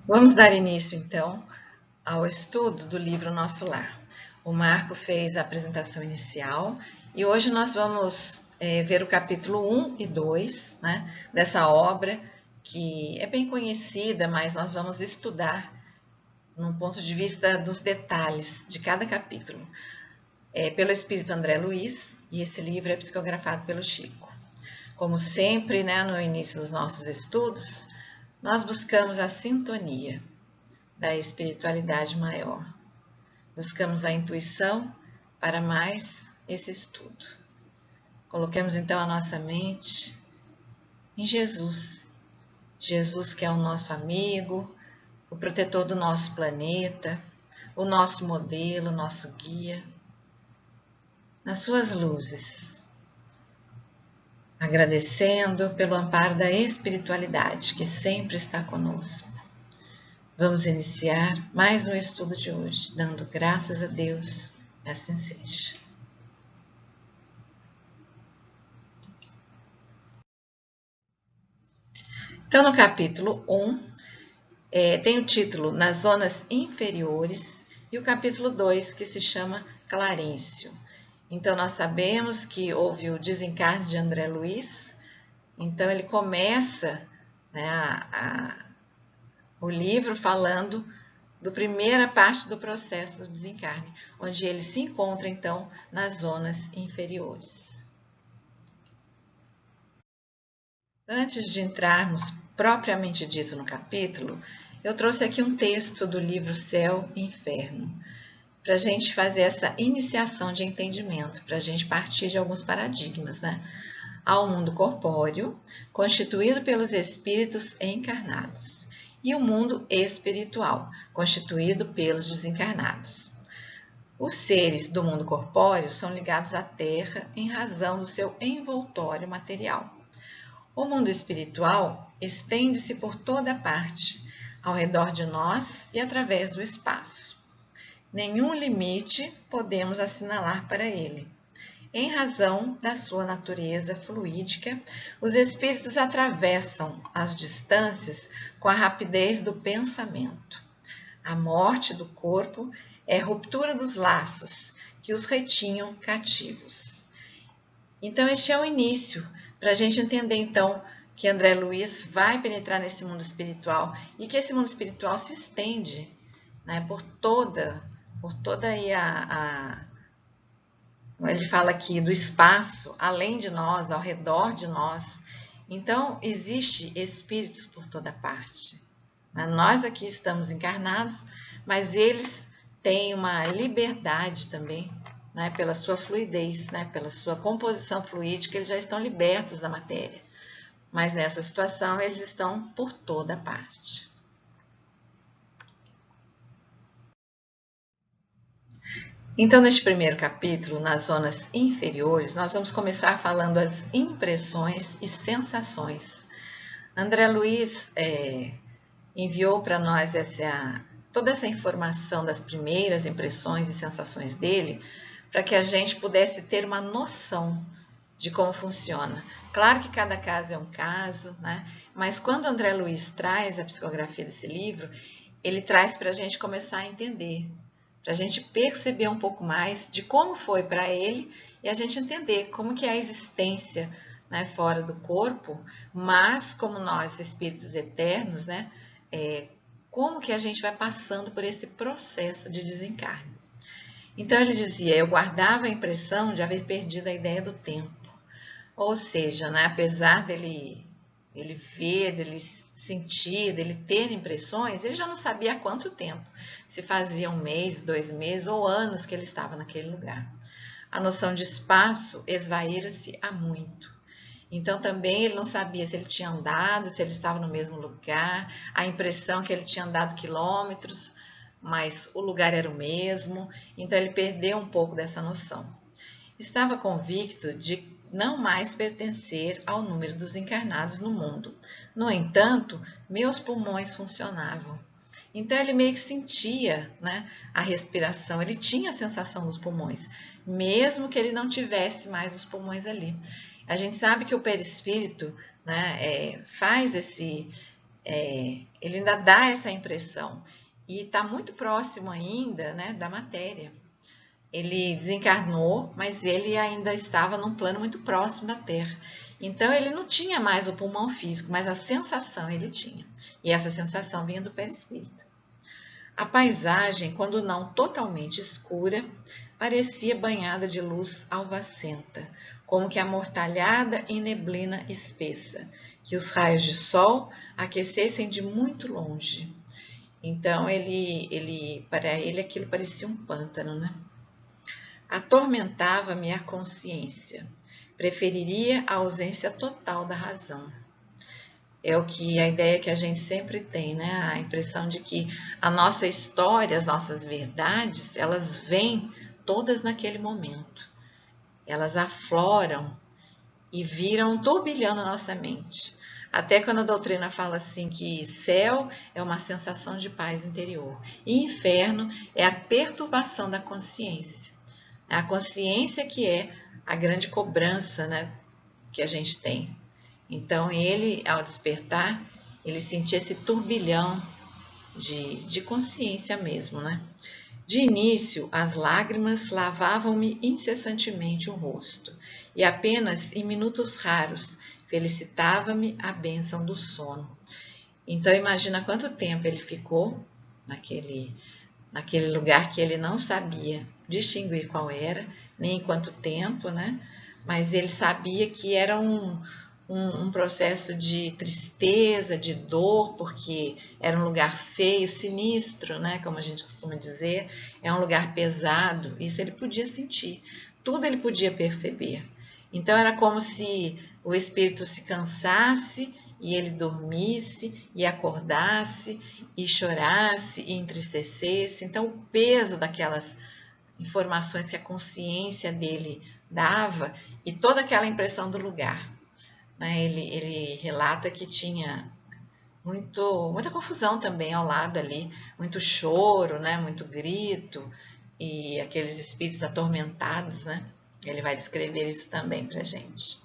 Vamos dar início, então, ao estudo do livro Nosso Lar. O Marco fez a apresentação inicial e hoje nós vamos ver o capítulo 1 e 2, né, dessa obra que é bem conhecida, mas nós vamos estudar num ponto de vista dos detalhes de cada capítulo. Pelo Espírito André Luiz, e esse livro é psicografado pelo Chico. Como sempre, né, no início dos nossos estudos, nós buscamos a sintonia da espiritualidade maior. Buscamos a intuição para mais esse estudo. Coloquemos então a nossa mente em Jesus. Jesus que é o nosso amigo, o protetor do nosso planeta, o nosso modelo, o nosso guia. Nas suas luzes, agradecendo pelo amparo da espiritualidade que sempre está conosco. Vamos iniciar mais um estudo de hoje, dando graças a Deus, assim seja. Então, no capítulo 1, tem o título Nas Zonas Inferiores e o capítulo 2, que se chama Clarencio. Então, nós sabemos que houve o desencarne de André Luiz, então ele começa, né, o livro falando da primeira parte do processo do desencarne, onde ele se encontra, então, nas zonas inferiores. Antes de entrarmos propriamente dito no capítulo, eu trouxe aqui um texto do livro Céu e Inferno, para a gente fazer essa iniciação de entendimento, para a gente partir de alguns paradigmas, né? Há um mundo corpóreo, constituído pelos espíritos encarnados, e o mundo espiritual, constituído pelos desencarnados. Os seres do mundo corpóreo são ligados à Terra em razão do seu envoltório material. O mundo espiritual estende-se por toda parte, ao redor de nós e através do espaço. Nenhum limite podemos assinalar para ele. Em razão da sua natureza fluídica, os espíritos atravessam as distâncias com a rapidez do pensamento. A morte do corpo é ruptura dos laços que os retinham cativos. Então, este é o início, para a gente entender, então, que André Luiz vai penetrar nesse mundo espiritual e que esse mundo espiritual se estende, né, por toda aí ele fala aqui do espaço, além de nós, ao redor de nós. Então, existe espíritos por toda parte. Nós aqui estamos encarnados, mas eles têm uma liberdade também, né, pela sua fluidez, né, pela sua composição fluídica, eles já estão libertos da matéria. Mas nessa situação, eles estão por toda parte. Então, neste primeiro capítulo, nas zonas inferiores, nós vamos começar falando as impressões e sensações. André Luiz enviou para nós toda essa informação das primeiras impressões e sensações dele, para que a gente pudesse ter uma noção de como funciona. Claro que cada caso é um caso, né? Mas quando André Luiz traz a psicografia desse livro, ele traz para a gente começar a entender, para a gente perceber um pouco mais de como foi para ele e a gente entender como que é a existência, né, fora do corpo, mas como nós, espíritos eternos, né, como que a gente vai passando por esse processo de desencarne. Então ele dizia, eu guardava a impressão de haver perdido a ideia do tempo, ou seja, né, apesar dele ver, dele sentir, dele ter impressões, ele já não sabia há quanto tempo, se fazia 1 mês, 2 meses ou anos que ele estava naquele lugar. A noção de espaço esvaíra-se há muito. Então também ele não sabia se ele tinha andado, se ele estava no mesmo lugar, a impressão que ele tinha andado quilômetros, mas o lugar era o mesmo, então ele perdeu um pouco dessa noção. Estava convicto de não mais pertencer ao número dos encarnados no mundo. No entanto, meus pulmões funcionavam. Então ele meio que sentia, né, a respiração, ele tinha a sensação dos pulmões, mesmo que ele não tivesse mais os pulmões ali. A gente sabe que o perispírito, né, faz ele ainda dá essa impressão e está muito próximo ainda, né, da matéria. Ele desencarnou, mas ele ainda estava num plano muito próximo da Terra. Então ele não tinha mais o pulmão físico, mas a sensação ele tinha. E essa sensação vinha do perispírito. A paisagem, quando não totalmente escura, parecia banhada de luz alvacenta, como que amortalhada em neblina espessa, que os raios de sol aquecessem de muito longe. Então para ele aquilo parecia um pântano, né? Atormentava-me a consciência. Preferiria a ausência total da razão. É a ideia que a gente sempre tem, né? A impressão de que a nossa história, as nossas verdades, elas vêm todas naquele momento. Elas afloram e viram um turbilhão na nossa mente. Até quando a doutrina fala assim que céu é uma sensação de paz interior e inferno é a perturbação da consciência. A consciência que é a grande cobrança, né, que a gente tem. Então ele, ao despertar, ele sentia esse turbilhão de consciência mesmo, né? De início, as lágrimas lavavam-me incessantemente o rosto, e apenas em minutos raros felicitava-me a bênção do sono. Então imagina quanto tempo ele ficou naquele lugar que ele não sabia distinguir qual era, nem em quanto tempo, né? Mas ele sabia que era um processo de tristeza, de dor, porque era um lugar feio, sinistro, né? Como a gente costuma dizer, é um lugar pesado, isso ele podia sentir, tudo ele podia perceber. Então era como se o espírito se cansasse e ele dormisse e acordasse e chorasse e entristecesse. Então o peso daquelas informações que a consciência dele dava e toda aquela impressão do lugar, né? Ele relata que tinha muita confusão também ao lado ali, muito choro, né? Muito grito e aqueles espíritos atormentados, né? Ele vai descrever isso também para a gente.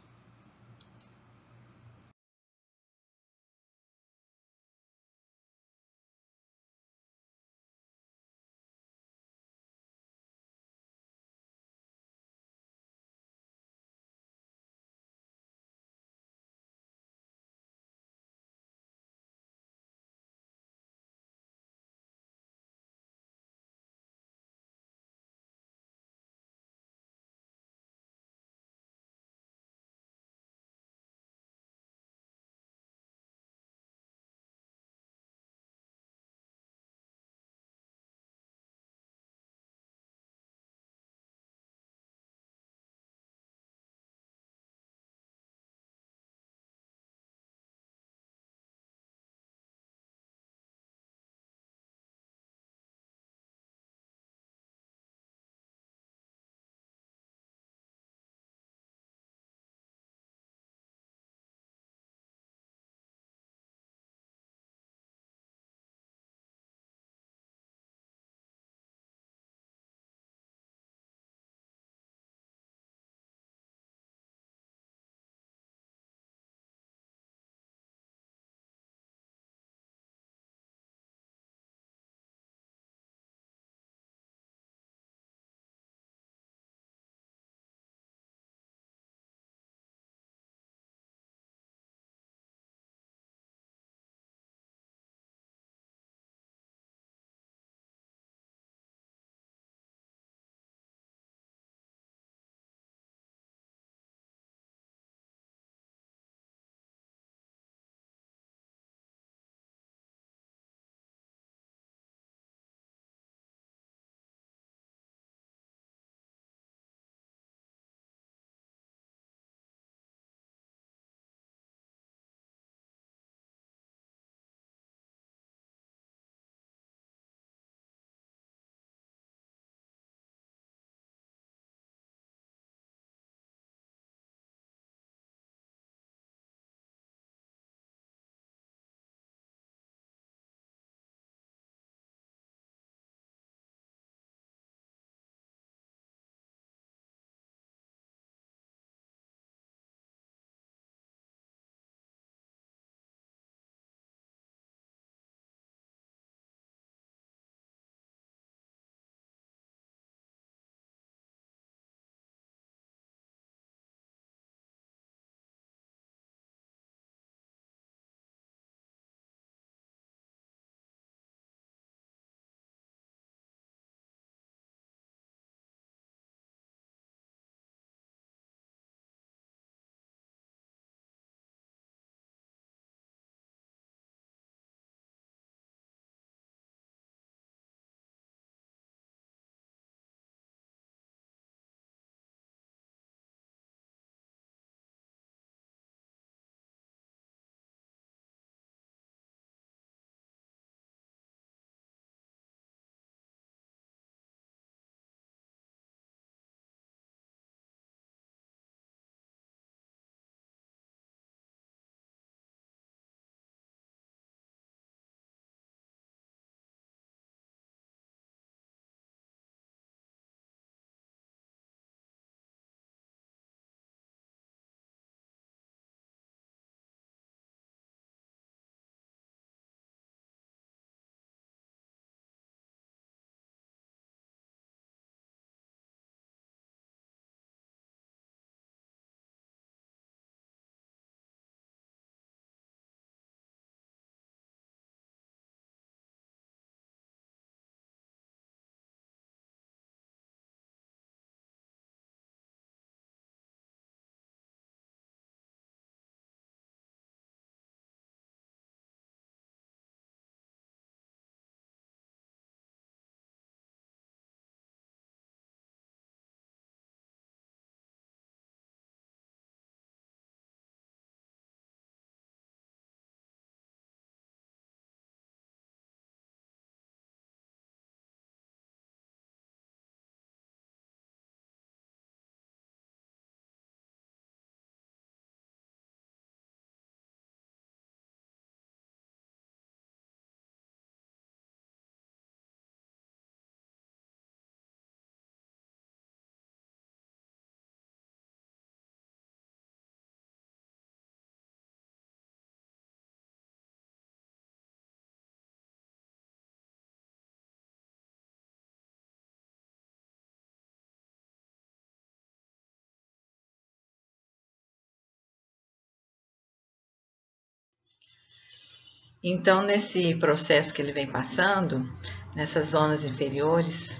Então, nesse processo que ele vem passando, nessas zonas inferiores,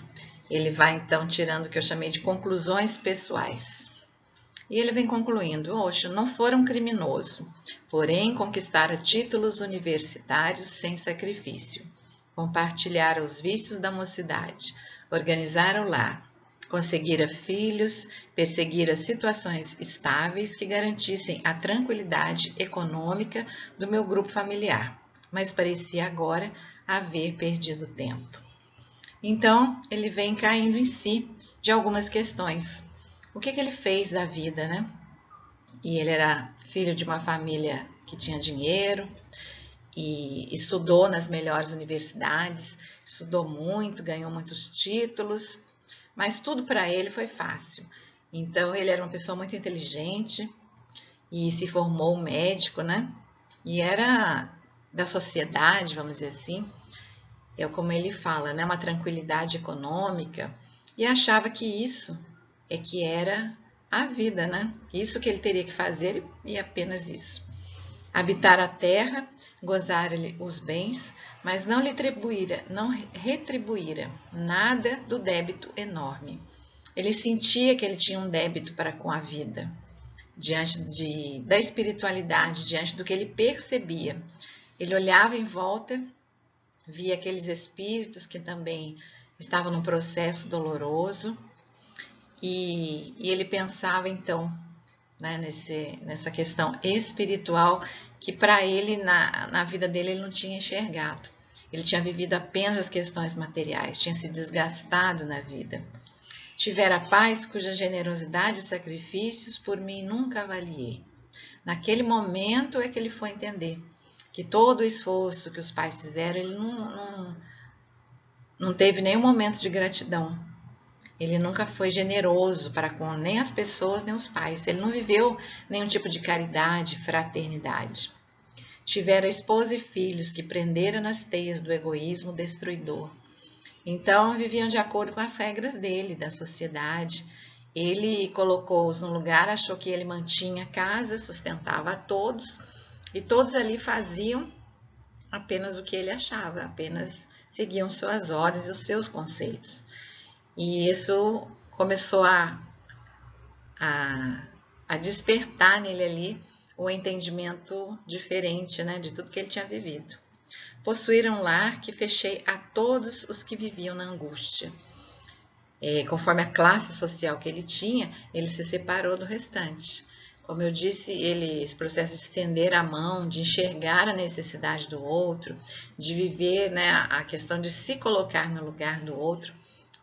ele vai então tirando o que eu chamei de conclusões pessoais. E ele vem concluindo: Osho não fora um criminoso, porém conquistara títulos universitários sem sacrifício, compartilhara os vícios da mocidade, organizara o lar, conseguira filhos, perseguira situações estáveis que garantissem a tranquilidade econômica do meu grupo familiar, mas parecia agora haver perdido tempo. Então, ele vem caindo em si de algumas questões. O que ele fez da vida, né? E ele era filho de uma família que tinha dinheiro e estudou nas melhores universidades, estudou muito, ganhou muitos títulos, mas tudo para ele foi fácil. Então, ele era uma pessoa muito inteligente e se formou médico, né? E era da sociedade, vamos dizer assim, é como ele fala, né? Uma tranquilidade econômica, e achava que isso é que era a vida, né? Isso que ele teria que fazer e apenas isso. Habitar a terra, gozar-lhe os bens, mas não retribuíra nada do débito enorme. Ele sentia que ele tinha um débito para com a vida, diante da espiritualidade, diante do que ele percebia. Ele olhava em volta, via aqueles espíritos que também estavam num processo doloroso, e ele pensava então, né, nessa questão espiritual que para ele, na vida dele, ele não tinha enxergado. Ele tinha vivido apenas as questões materiais, tinha se desgastado na vida. Tivera paz cuja generosidade e sacrifícios por mim nunca avaliei. Naquele momento é que ele foi entender que todo o esforço que os pais fizeram, ele não teve nenhum momento de gratidão. Ele nunca foi generoso para com nem as pessoas, nem os pais. Ele não viveu nenhum tipo de caridade, fraternidade. Tivera esposa e filhos que prenderam nas teias do egoísmo destruidor. Então, viviam de acordo com as regras dele, da sociedade. Ele colocou-os num lugar, achou que ele mantinha a casa, sustentava a todos, e todos ali faziam apenas o que ele achava, apenas seguiam suas ordens e os seus conceitos. E isso começou a despertar nele ali o entendimento diferente, né, de tudo que ele tinha vivido. Possuíra um lar que fechei a todos os que viviam na angústia. Conforme a classe social que ele tinha, ele se separou do restante. Como eu disse, esse processo de estender a mão, de enxergar a necessidade do outro, de viver, né, a questão de se colocar no lugar do outro,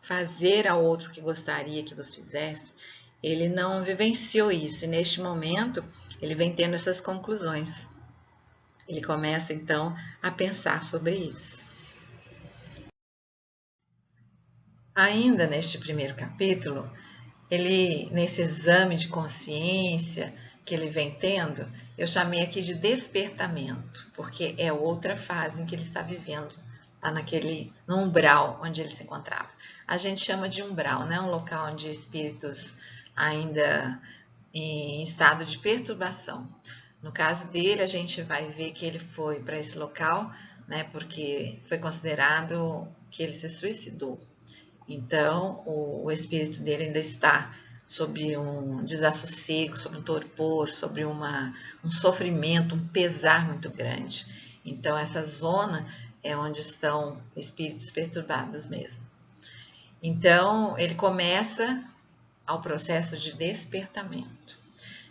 fazer ao outro o que gostaria que você fizesse, ele não vivenciou isso. E neste momento, ele vem tendo essas conclusões. Ele começa, então, a pensar sobre isso. Ainda neste primeiro capítulo, nesse exame de consciência que ele vem tendo, eu chamei aqui de despertamento, porque é outra fase em que ele está vivendo, está no umbral onde ele se encontrava. A gente chama de umbral, né? Um local onde espíritos ainda em estado de perturbação. No caso dele, a gente vai ver que ele foi para esse local, né? Porque foi considerado que ele se suicidou. Então, o espírito dele ainda está sob um desassossego, sob um torpor, sob um sofrimento, um pesar muito grande. Então, essa zona é onde estão espíritos perturbados mesmo. Então, ele começa ao processo de despertamento.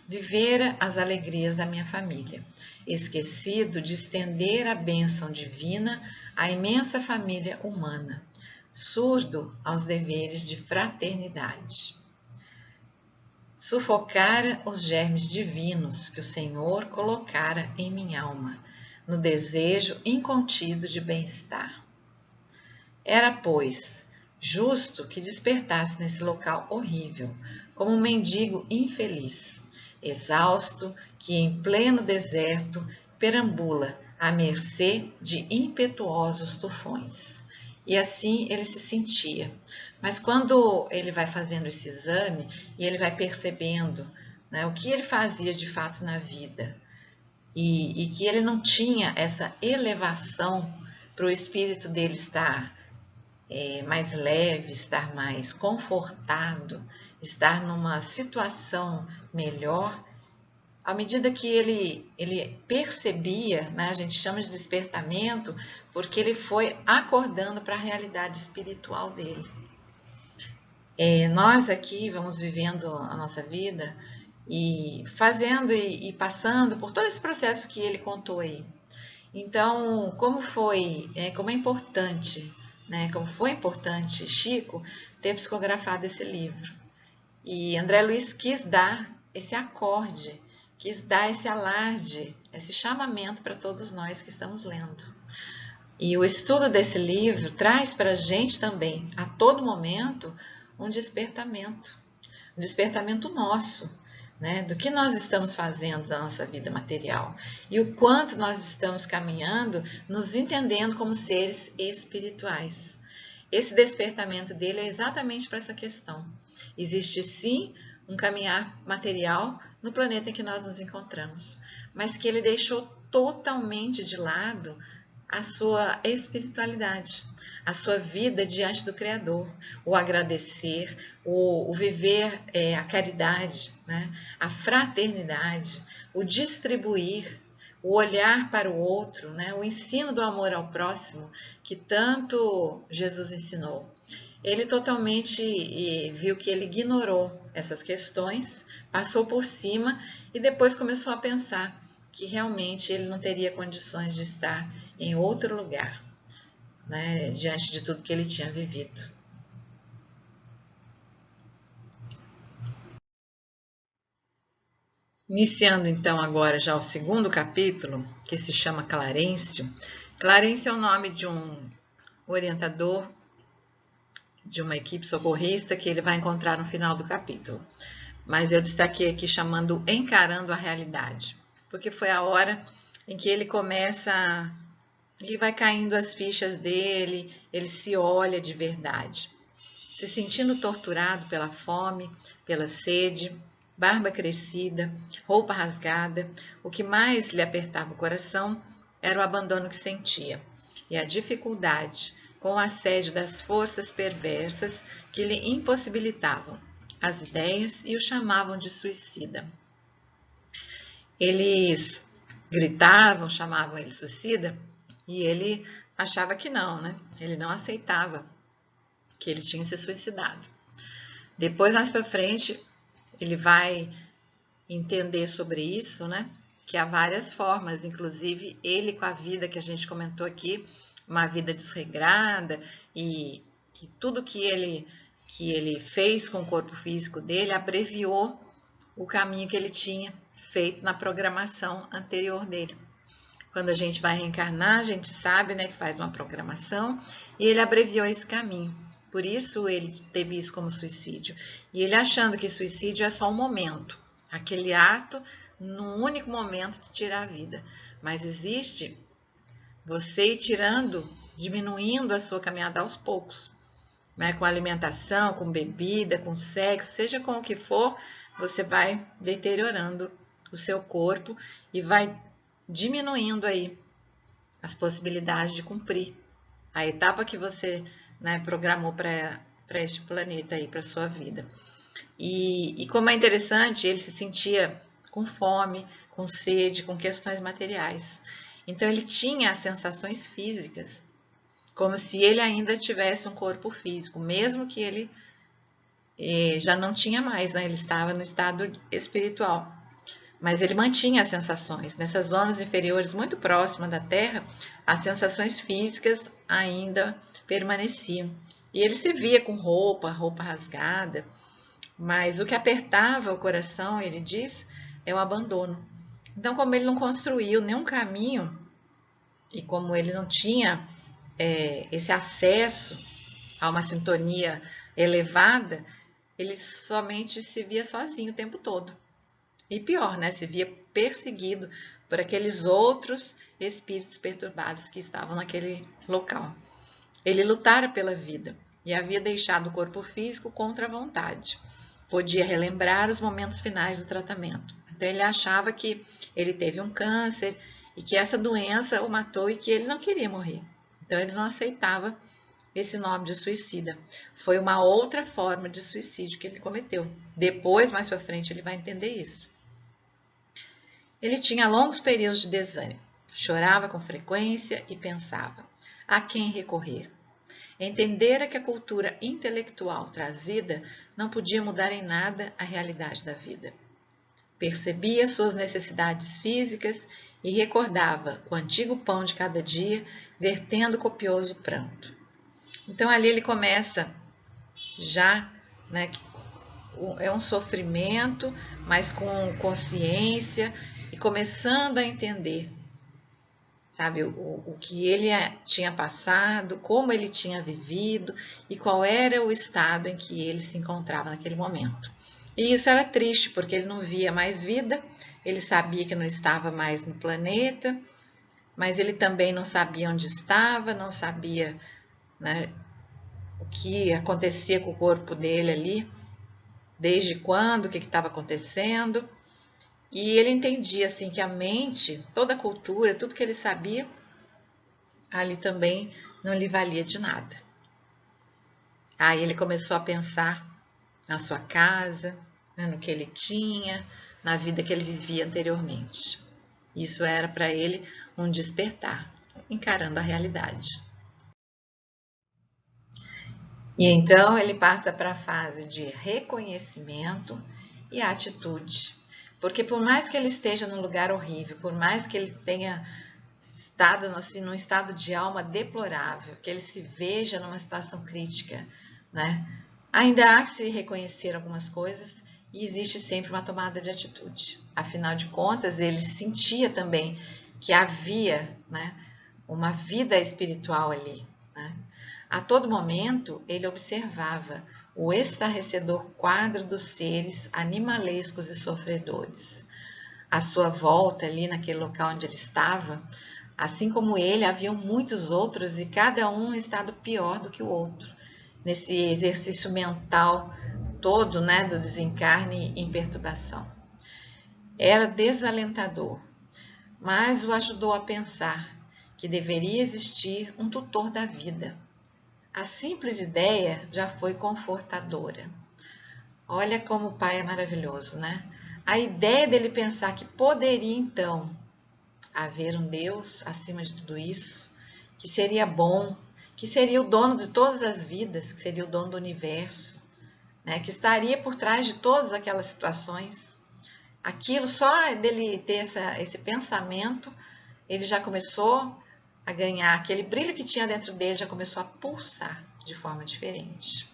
Vivera as alegrias da minha família, esquecido de estender a bênção divina à imensa família humana, surdo aos deveres de fraternidade. Sufocara os germes divinos que o Senhor colocara em minha alma, no desejo incontido de bem-estar. Era, pois, justo que despertasse nesse local horrível, como um mendigo infeliz, exausto, que em pleno deserto perambula à mercê de impetuosos tufões. E assim ele se sentia. Mas quando ele vai fazendo esse exame e ele vai percebendo, né, o que ele fazia de fato na vida, e que ele não tinha essa elevação para o espírito dele estar mais leve, estar mais confortado, estar numa situação melhor, à medida que ele percebia, né, a gente chama de despertamento, porque ele foi acordando para a realidade espiritual dele. Nós aqui vamos vivendo a nossa vida e fazendo e passando por todo esse processo que ele contou aí. Então, como é importante, né, como foi importante Chico ter psicografado esse livro. E André Luiz quis dar esse acorde, quis dar esse alarde, esse chamamento para todos nós que estamos lendo. E o estudo desse livro traz para a gente também, a todo momento, um despertamento nosso, né, do que nós estamos fazendo na nossa vida material e o quanto nós estamos caminhando, nos entendendo como seres espirituais. Esse despertamento dele é exatamente para essa questão. Existe sim um caminhar material no planeta em que nós nos encontramos, mas que ele deixou totalmente de lado a sua espiritualidade, a sua vida diante do Criador, o agradecer, o viver a caridade, né? A fraternidade, o distribuir, o olhar para o outro, né? O ensino do amor ao próximo, que tanto Jesus ensinou. Ele totalmente viu que ele ignorou essas questões, passou por cima e depois começou a pensar que realmente ele não teria condições de estar em outro lugar, né, diante de tudo que ele tinha vivido. Iniciando então agora já o segundo capítulo, que se chama Clarencio. Clarencio é o nome de um orientador de uma equipe socorrista que ele vai encontrar no final do capítulo. Mas eu destaquei aqui chamando Encarando a Realidade, porque foi a hora em que ele começa, ele vai caindo as fichas dele, ele se olha de verdade, se sentindo torturado pela fome, pela sede, barba crescida, roupa rasgada. O que mais lhe apertava o coração era o abandono que sentia e a dificuldade com o assédio das forças perversas que lhe impossibilitavam as ideias e o chamavam de suicida. Eles gritavam, chamavam ele suicida e ele achava que não, né? Ele não aceitava que ele tinha se suicidado. Depois, mais para frente, ele vai entender sobre isso, né? Que há várias formas, inclusive ele com a vida que a gente comentou aqui, uma vida desregrada e tudo que ele fez com o corpo físico dele abreviou o caminho que ele tinha feito na programação anterior dele. Quando a gente vai reencarnar, a gente sabe, né, que faz uma programação e ele abreviou esse caminho. Por isso ele teve isso como suicídio. E ele achando que suicídio é só um momento, aquele ato num único momento de tirar a vida. Mas existe você ir tirando, diminuindo a sua caminhada aos poucos, né? Com alimentação, com bebida, com sexo, seja com o que for, você vai deteriorando o seu corpo e vai diminuindo aí as possibilidades de cumprir a etapa que você, né, programou para este planeta aí, para a sua vida. E como é interessante, ele se sentia com fome, com sede, com questões materiais. Então ele tinha as sensações físicas, como se ele ainda tivesse um corpo físico, mesmo que ele já não tinha mais, né? Ele estava no estado espiritual. Mas ele mantinha as sensações. Nessas zonas inferiores muito próximas da Terra, as sensações físicas ainda permaneciam. E ele se via com roupa rasgada, mas o que apertava o coração, ele diz, é o abandono. Então, como ele não construiu nenhum caminho, e como ele não tinha esse acesso a uma sintonia elevada, ele somente se via sozinho o tempo todo. E pior, né? Se via perseguido por aqueles outros espíritos perturbados que estavam naquele local. Ele lutara pela vida e havia deixado o corpo físico contra a vontade. Podia relembrar os momentos finais do tratamento, Então ele achava que ele teve um câncer e que essa doença o matou e que ele não queria morrer. Então ele não aceitava esse nome de suicida. Foi uma outra forma de suicídio que ele cometeu. Depois, mais para frente, ele vai entender isso. Ele tinha longos períodos de desânimo. Chorava com frequência e pensava: a quem recorrer? Entendera que a cultura intelectual trazida não podia mudar em nada a realidade da vida. Percebia suas necessidades físicas e recordava o antigo pão de cada dia, vertendo copioso pranto. Então ali ele começa já, né, é um sofrimento, mas com consciência e começando a entender, sabe, o que ele tinha passado, como ele tinha vivido e qual era o estado em que ele se encontrava naquele momento. E isso era triste, porque ele não via mais vida, ele sabia que não estava mais no planeta, mas ele também não sabia onde estava, não sabia, né, o que acontecia com o corpo dele ali, desde quando, o que estava acontecendo. E ele entendia assim que a mente, toda a cultura, tudo que ele sabia, ali também não lhe valia de nada. Aí ele começou a pensar na sua casa, né, no que ele tinha, na vida que ele vivia anteriormente. Isso era para ele um despertar, encarando a realidade. E então ele passa para a fase de reconhecimento e atitude. Porque por mais que ele esteja num lugar horrível, por mais que ele tenha estado assim, num estado de alma deplorável, que ele se veja numa situação crítica, né? Ainda há que se reconhecer algumas coisas e existe sempre uma tomada de atitude. Afinal de contas, ele sentia também que havia, né, uma vida espiritual ali, né? A todo momento, ele observava o estarrecedor quadro dos seres animalescos e sofredores. À sua volta, ali naquele local onde ele estava, assim como ele, haviam muitos outros e cada um em estado pior do que o outro, nesse exercício mental todo, né, do desencarne em perturbação. Era desalentador, mas o ajudou a pensar que deveria existir um tutor da vida. A simples ideia já foi confortadora. Olha como o pai é maravilhoso, né? A ideia dele pensar que poderia então haver um Deus acima de tudo isso, que seria bom, que seria o dono de todas as vidas, que seria o dono do universo, né? Que estaria por trás de todas aquelas situações. Aquilo, só dele ter esse pensamento, ele já começou a ganhar, aquele brilho que tinha dentro dele já começou a pulsar de forma diferente.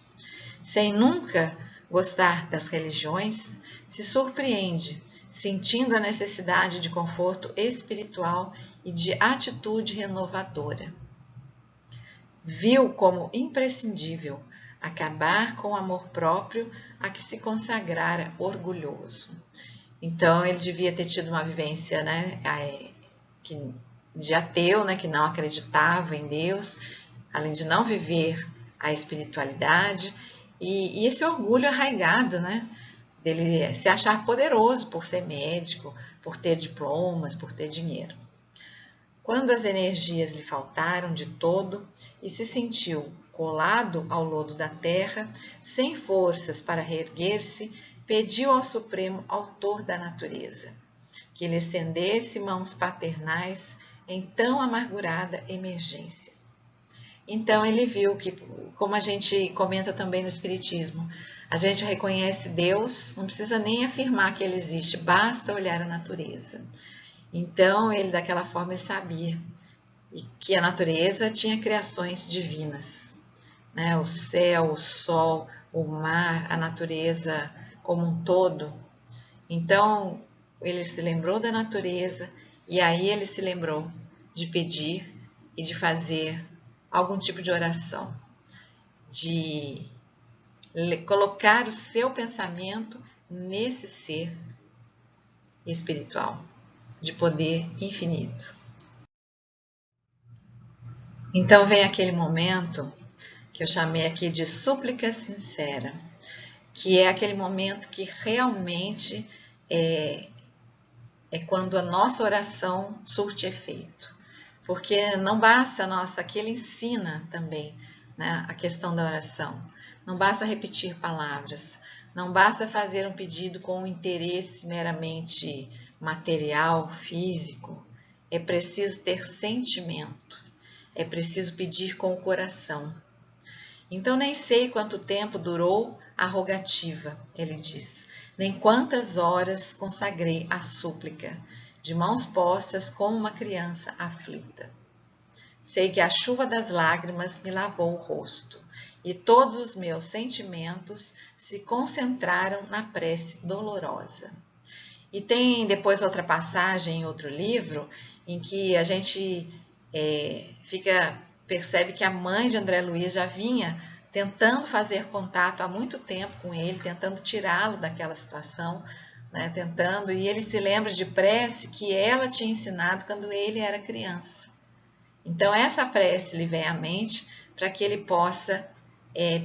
Sem nunca gostar das religiões, se surpreende, sentindo a necessidade de conforto espiritual e de atitude renovadora. Viu como imprescindível acabar com o amor próprio a que se consagrara orgulhoso. Então, ele devia ter tido uma vivência, né, de ateu, né, que não acreditava em Deus, além de não viver a espiritualidade, e esse orgulho arraigado, né, dele se achar poderoso por ser médico, por ter diplomas, por ter dinheiro. Quando as energias lhe faltaram de todo e se sentiu colado ao lodo da terra, sem forças para reerguer-se, pediu ao Supremo Autor da natureza que lhe estendesse mãos paternais em tão amargurada emergência. Então ele viu que, como a gente comenta também no Espiritismo, a gente reconhece Deus, não precisa nem afirmar que ele existe, basta olhar a natureza. Então ele, daquela forma, ele sabia que a natureza tinha criações divinas, né? O céu, o sol, o mar, a natureza como um todo. Então ele se lembrou da natureza e aí ele se lembrou de pedir e de fazer algum tipo de oração, de colocar o seu pensamento nesse ser espiritual, de poder infinito. Então vem aquele momento que eu chamei aqui de súplica sincera, que é aquele momento que realmente é quando a nossa oração surte efeito. Porque não basta, aqui ele ensina também, né, a questão da oração. Não basta repetir palavras, não basta fazer um pedido com um interesse meramente material, físico. É preciso ter sentimento, é preciso pedir com o coração. Então nem sei quanto tempo durou a rogativa, ele diz, nem quantas horas consagrei à súplica, de mãos postas como uma criança aflita. Sei que a chuva das lágrimas me lavou o rosto, e todos os meus sentimentos se concentraram na prece dolorosa. E tem depois outra passagem em outro livro, em que a gente percebe que a mãe de André Luiz já vinha tentando fazer contato há muito tempo com ele, tentando tirá-lo daquela situação, né, e ele se lembra de prece que ela tinha ensinado quando ele era criança. Então essa prece lhe vem à mente para que ele possa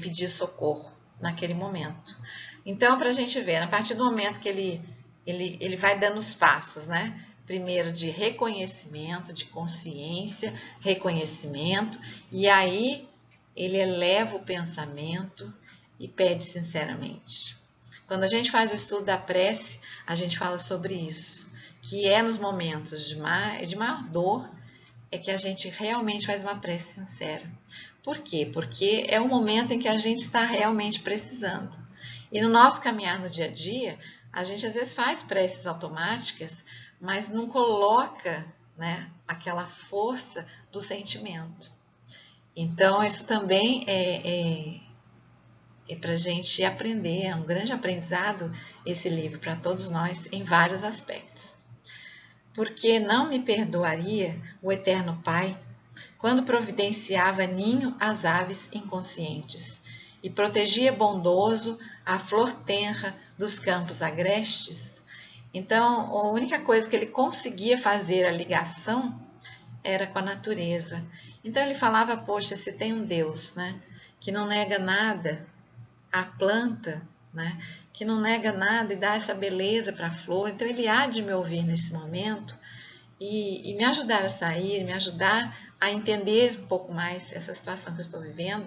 pedir socorro naquele momento. Então, para a gente ver, a partir do momento que ele vai dando os passos, né? Primeiro de reconhecimento, de consciência, reconhecimento, e aí ele eleva o pensamento e pede sinceramente. Quando a gente faz o estudo da prece, a gente fala sobre isso, que é nos momentos de maior dor, é que a gente realmente faz uma prece sincera. Por quê? Porque é o momento em que a gente está realmente precisando. E no nosso caminhar no dia a dia, a gente às vezes faz preces automáticas, mas não coloca, né, aquela força do sentimento. Então, isso também é para a gente aprender, é um grande aprendizado esse livro para todos nós em vários aspectos. Porque não me perdoaria o Eterno Pai quando providenciava ninho às aves inconscientes e protegia bondoso a flor tenra dos campos agrestes? Então, a única coisa que ele conseguia fazer a ligação era com a natureza. Então ele falava, poxa, se tem um Deus, né, que não nega nada à planta, né, que não nega nada e dá essa beleza para a flor, então ele há de me ouvir nesse momento e me ajudar a sair, me ajudar a entender um pouco mais essa situação que eu estou vivendo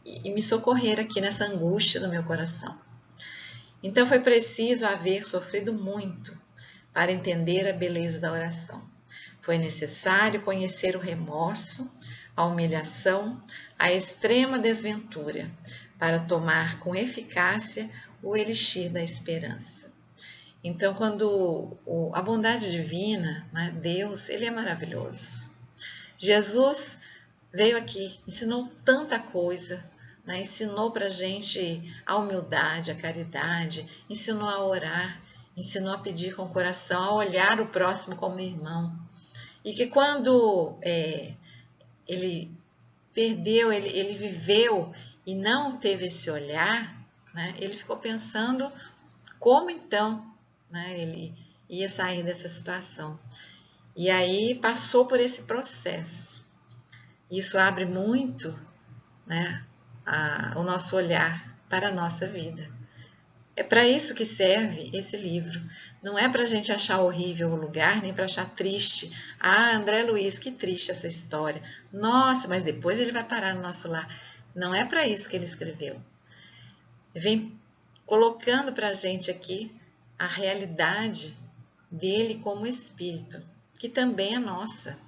e me socorrer aqui nessa angústia do meu coração. Então foi preciso haver sofrido muito para entender a beleza da oração. Foi necessário conhecer o remorso, a humilhação, a extrema desventura, para tomar com eficácia o elixir da esperança. Então, quando a bondade divina, né, Deus, ele é maravilhoso. Jesus veio aqui, ensinou tanta coisa, né, ensinou para a gente a humildade, a caridade, ensinou a orar, ensinou a pedir com o coração, a olhar o próximo como irmão. E que quando ele perdeu, ele viveu e não teve esse olhar, né, ele ficou pensando como então, né, ele ia sair dessa situação. E aí passou por esse processo. Isso abre muito, né, o nosso olhar para a nossa vida. É para isso que serve esse livro. Não é para a gente achar horrível o lugar, nem para achar triste. Ah, André Luiz, que triste essa história. Nossa, mas depois ele vai parar no nosso lar. Não é para isso que ele escreveu. Vem colocando para a gente aqui a realidade dele como espírito, que também é nossa.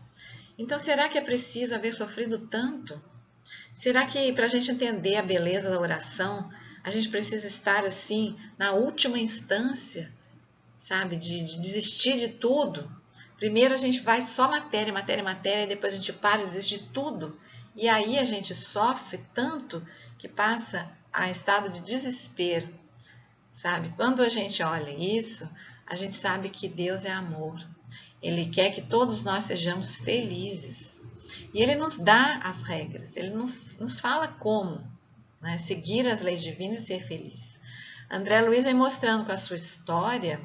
Então, será que é preciso haver sofrido tanto? Será que para a gente entender a beleza da oração, a gente precisa estar assim, na última instância, sabe, de desistir de tudo? Primeiro a gente vai só matéria, matéria, matéria, e depois a gente para e desiste de tudo. E aí a gente sofre tanto que passa a estado de desespero, sabe? Quando a gente olha isso, a gente sabe que Deus é amor. Ele quer que todos nós sejamos felizes. E Ele nos dá as regras, Ele nos fala como, né, seguir as leis divinas e ser feliz. André Luiz vem mostrando com a sua história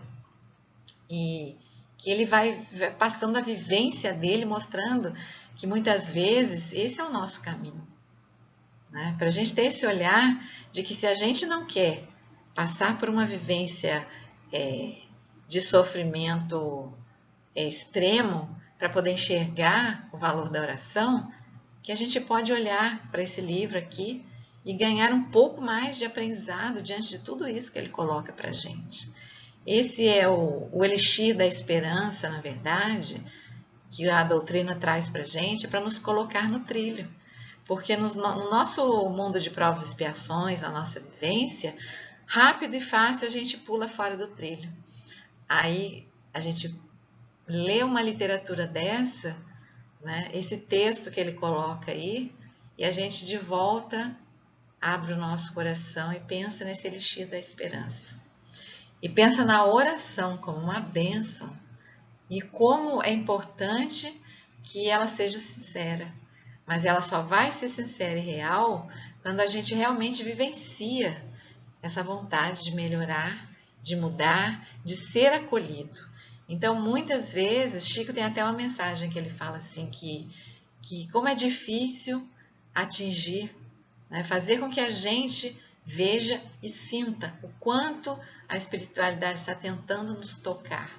e que ele vai passando a vivência dele, mostrando que muitas vezes esse é o nosso caminho. Né? Para a gente ter esse olhar de que se a gente não quer passar por uma vivência de sofrimento extremo para poder enxergar o valor da oração, que a gente pode olhar para esse livro aqui e ganhar um pouco mais de aprendizado diante de tudo isso que ele coloca para a gente. Esse é o elixir da esperança, na verdade, que a doutrina traz para a gente, para nos colocar no trilho. Porque no nosso mundo de provas e expiações, na nossa vivência, rápido e fácil a gente pula fora do trilho. Aí a gente lê uma literatura dessa, né, esse texto que ele coloca aí, e a gente de volta abre o nosso coração e pensa nesse elixir da esperança. E pensa na oração como uma bênção e como é importante que ela seja sincera. Mas ela só vai ser sincera e real quando a gente realmente vivencia essa vontade de melhorar, de mudar, de ser acolhido. Então, muitas vezes, Chico tem até uma mensagem que ele fala assim, que como é difícil atingir, né, fazer com que a gente veja e sinta o quanto a espiritualidade está tentando nos tocar,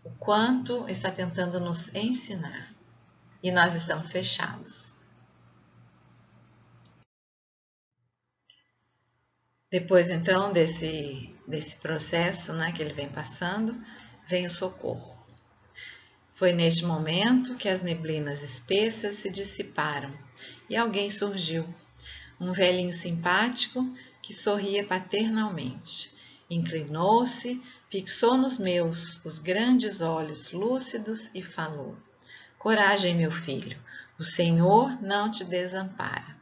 o quanto está tentando nos ensinar. E nós estamos fechados. Depois, então, desse processo, né, que ele vem passando, vem o socorro. Foi neste momento que as neblinas espessas se dissiparam e alguém surgiu, um velhinho simpático que sorria paternalmente. Inclinou-se, fixou nos meus os grandes olhos lúcidos e falou: coragem, meu filho, o Senhor não te desampara.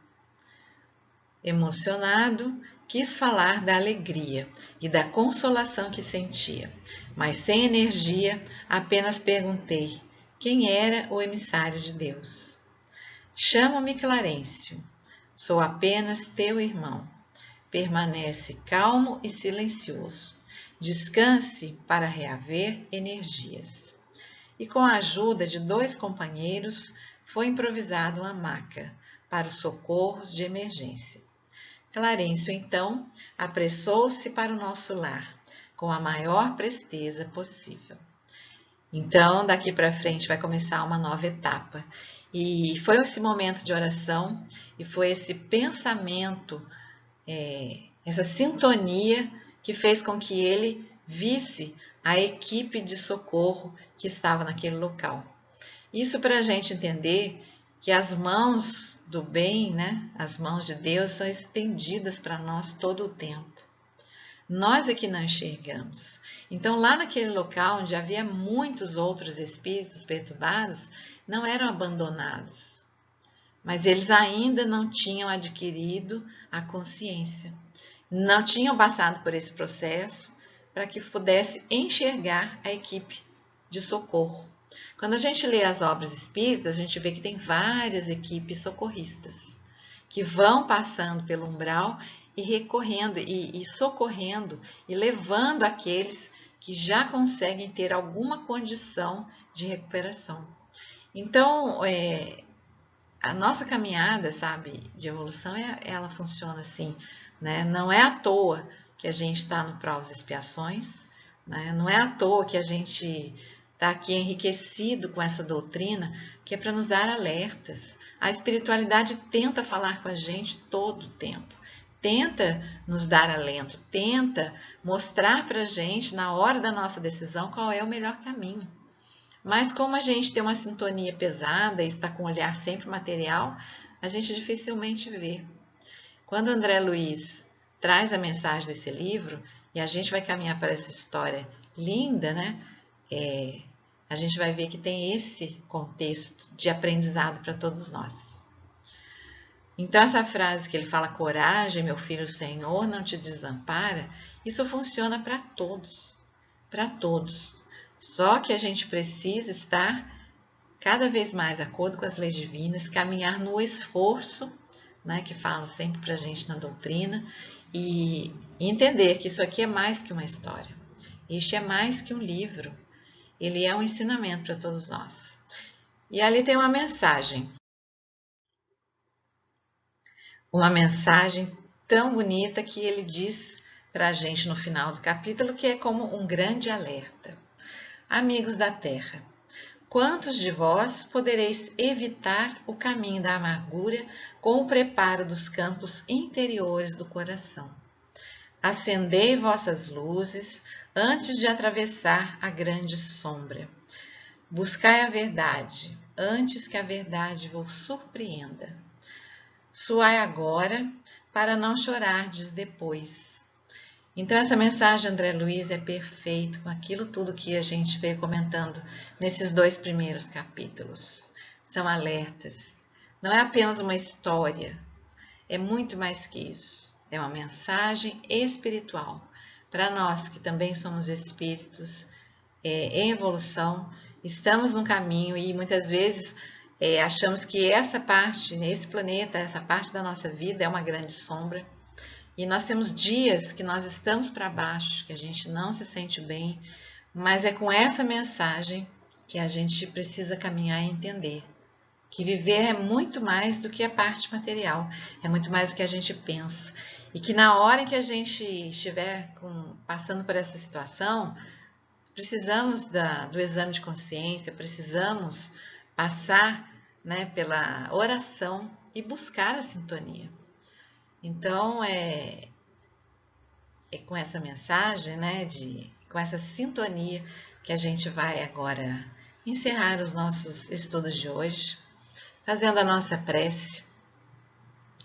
Emocionado, quis falar da alegria e da consolação que sentia, mas sem energia, apenas perguntei quem era o emissário de Deus. Chamo-me Clarencio, sou apenas teu irmão. Permanece calmo e silencioso. Descanse para reaver energias. E com a ajuda de 2 companheiros, foi improvisada uma maca para os socorros de emergência. Clarencio, então, apressou-se para o nosso lar, com a maior presteza possível. Então, daqui para frente vai começar uma nova etapa. E foi esse momento de oração, e foi esse pensamento, essa sintonia que fez com que ele visse a equipe de socorro que estava naquele local. Isso para a gente entender que as mãos do bem, né, as mãos de Deus são estendidas para nós todo o tempo. Nós é que não enxergamos. Então, lá naquele local onde havia muitos outros espíritos perturbados, não eram abandonados, mas eles ainda não tinham adquirido a consciência, não tinham passado por esse processo para que pudesse enxergar a equipe de socorro. Quando a gente lê as obras espíritas, a gente vê que tem várias equipes socorristas que vão passando pelo umbral e recorrendo e socorrendo e levando aqueles que já conseguem ter alguma condição de recuperação. Então, a nossa caminhada, sabe, de evolução, ela funciona assim, né? Não é à toa que a gente está no Provas e Expiações, né? Não é à toa que a gente está aqui enriquecido com essa doutrina, que é para nos dar alertas. A espiritualidade tenta falar com a gente todo o tempo, tenta nos dar alento, tenta mostrar para a gente, na hora da nossa decisão, qual é o melhor caminho. Mas como a gente tem uma sintonia pesada e está com o olhar sempre material, a gente dificilmente vê. Quando André Luiz traz a mensagem desse livro, e a gente vai caminhar para essa história linda, né? A gente vai ver que tem esse contexto de aprendizado para todos nós. Então, essa frase que ele fala, coragem, meu filho, o Senhor não te desampara, isso funciona para todos, para todos. Só que a gente precisa estar cada vez mais de acordo com as leis divinas, caminhar no esforço, né, que fala sempre para a gente na doutrina, e entender que isso aqui é mais que uma história. Este é mais que um livro. Ele é um ensinamento para todos nós. E ali tem uma mensagem tão bonita que ele diz para a gente no final do capítulo, que é como um grande alerta. Amigos da terra, quantos de vós podereis evitar o caminho da amargura com o preparo dos campos interiores do coração? Acendei vossas luzes antes de atravessar a grande sombra. Buscai a verdade antes que a verdade vos surpreenda. Suai agora para não chorardes depois. Então essa mensagem, André Luiz, é perfeito com aquilo tudo que a gente veio comentando nesses 2 primeiros capítulos. São alertas. Não é apenas uma história, é muito mais que isso. É uma mensagem espiritual para nós que também somos espíritos em evolução, estamos no caminho e muitas vezes achamos que essa parte, nesse planeta, essa parte da nossa vida é uma grande sombra. E nós temos dias que nós estamos para baixo, que a gente não se sente bem, mas é com essa mensagem que a gente precisa caminhar e entender que viver é muito mais do que a parte material, é muito mais do que a gente pensa. E que na hora em que a gente estiver passando por essa situação, precisamos do exame de consciência, precisamos passar, né, pela oração e buscar a sintonia. Então, é com essa mensagem, né, com essa sintonia que a gente vai agora encerrar os nossos estudos de hoje, fazendo a nossa prece.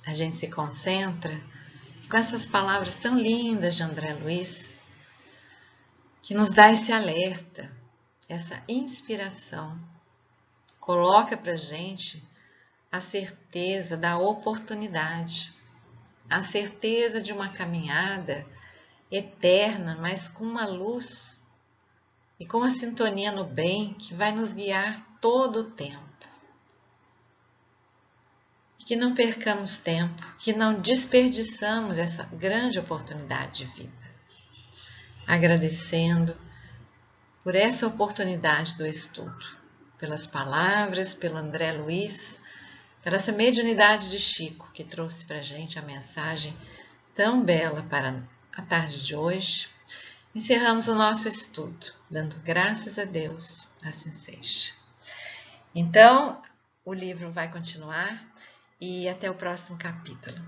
A gente se concentra com essas palavras tão lindas de André Luiz, que nos dá esse alerta, essa inspiração, coloca para a gente a certeza da oportunidade, a certeza de uma caminhada eterna, mas com uma luz e com a sintonia no bem que vai nos guiar todo o tempo. Que não percamos tempo, que não desperdiçamos essa grande oportunidade de vida. Agradecendo por essa oportunidade do estudo, pelas palavras, pelo André Luiz, pela essa mediunidade de Chico que trouxe para a gente a mensagem tão bela para a tarde de hoje. Encerramos o nosso estudo, dando graças a Deus, assim seja. Então, o livro vai continuar e até o próximo capítulo.